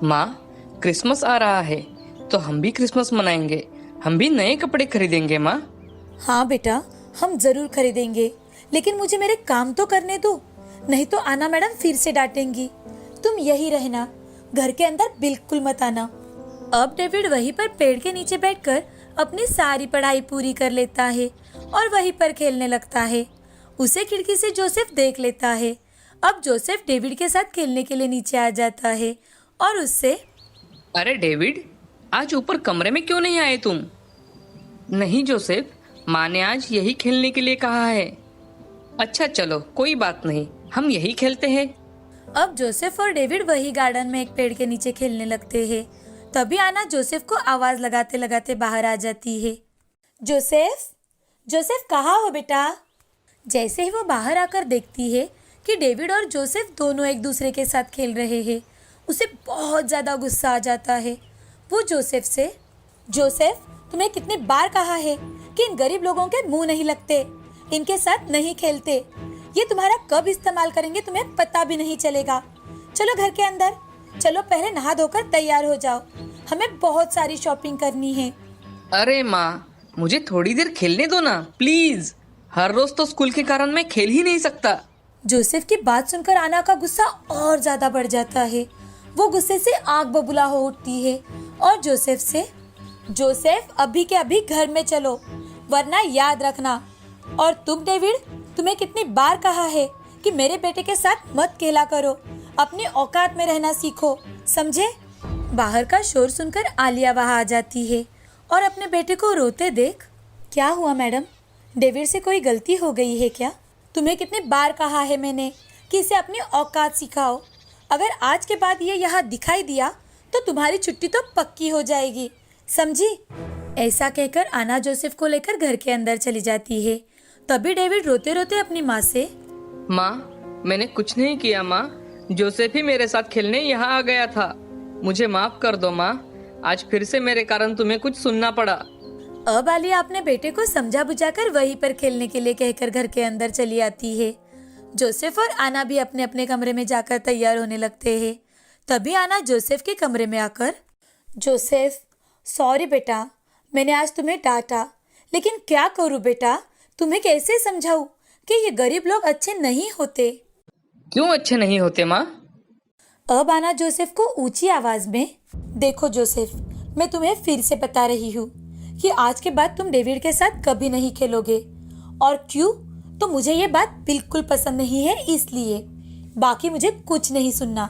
माँ, क्रिसमस आ रहा है तो हम भी क्रिसमस मनाएंगे। हम भी नए कपड़े खरीदेंगे माँ। हाँ बेटा, हम जरूर खरीदेंगे, लेकिन मुझे मेरे काम तो करने दो, नहीं तो आना मैडम फिर से डांटेंगी। तुम यही रहना, घर के अंदर बिल्कुल मत आना। अब डेविड वहीं पर पेड़ के नीचे बैठकर अपनी सारी पढ़ाई पूरी कर लेता है और वहीं पर खेलने लगता है। उसे खिड़की से जोसेफ देख लेता है। अब जोसेफ डेविड के साथ खेलने के लिए नीचे आ जाता है और उससे, अरे डेविड, आज ऊपर कमरे में क्यों नहीं आए तुम? नहीं जोसेफ, माँ ने आज यही खेलने के लिए कहा है। अच्छा चलो, कोई बात नहीं, हम यही खेलते हैं। अब जोसेफ और डेविड वही गार्डन में एक पेड़ के नीचे खेलने लगते हैं। तभी आना जोसेफ को आवाज लगाते लगाते बाहर आ जाती है। जोसेफ, जोसेफ कहाँ हो बेटा? जैसे ही वो बाहर आकर देखती है कि डेविड और जोसेफ दोनों एक दूसरे के साथ खेल रहे हैं, उसे बहुत ज्यादा गुस्सा आ जाता है। वो जोसेफ से, जोसेफ, तुम्हें कितनी बार कहा है कि इन गरीब लोगों के मुंह नहीं लगते, इनके साथ नहीं खेलते। ये तुम्हारा कब इस्तेमाल करेंगे तुम्हें पता भी नहीं चलेगा। चलो घर के अंदर, चलो पहले नहा धोकर तैयार हो जाओ, हमें बहुत सारी शॉपिंग करनी है। अरे माँ, मुझे थोड़ी देर खेलने दो ना प्लीज। हर रोज तो स्कूल के कारण मैं खेल ही नहीं सकता। जोसेफ की बात सुनकर आना का गुस्सा और ज्यादा बढ़ जाता है। वो गुस्से से आग बबूला हो उठती है और जोसेफ से, जोसेफ अभी के अभी घर में चलो, वरना याद रखना। और तुम डेविड, तुम्हें कितनी बार कहा है कि मेरे बेटे के साथ मत खेला करो, अपनी औकात में रहना सीखो, समझे? बाहर का शोर सुनकर आलिया वहां आ जाती है और अपने बेटे को रोते देख, क्या हुआ मैडम, डेविड से कोई गलती हो गई है क्या? तुम्हें कितनी बार कहा है मैंने कि इसे अपनी औकात सिखाओ। अगर आज के बाद ये यहाँ दिखाई दिया तो तुम्हारी छुट्टी तो पक्की हो जाएगी, समझी? ऐसा कहकर आना जोसेफ को लेकर घर के अंदर चली जाती है। तभी डेविड रोते रोते अपनी माँ से, माँ, मैंने कुछ नहीं किया माँ, जोसेफ ही मेरे साथ खेलने यहाँ आ गया था। मुझे माफ कर दो माँ, आज फिर से मेरे कारण तुम्हें कुछ सुनना पड़ा। अब आलिया अपने बेटे को समझा बुझाकर वहीं पर खेलने के लिए कहकर घर के अंदर चली आती है। जोसेफ और आना भी अपने अपने कमरे में जाकर तैयार होने लगते हैं। तभी आना जोसेफ के कमरे में आकर, जोसेफ, सॉरी बेटा, मैंने आज तुम्हें डांटा, लेकिन क्या करूं बेटा, तुम्हें कैसे समझाऊं कि ये गरीब लोग अच्छे नहीं होते। क्यों अच्छे नहीं होते माँ? अब आना जोसेफ को ऊंची आवाज में, देखो जोसेफ, मैं तुम्हें फिर से बता रही हूँ कि आज के बाद तुम डेविड के साथ कभी नहीं खेलोगे। और क्यों? तो मुझे ये बात बिल्कुल पसंद नहीं है, इसलिए। बाकी मुझे कुछ नहीं सुनना।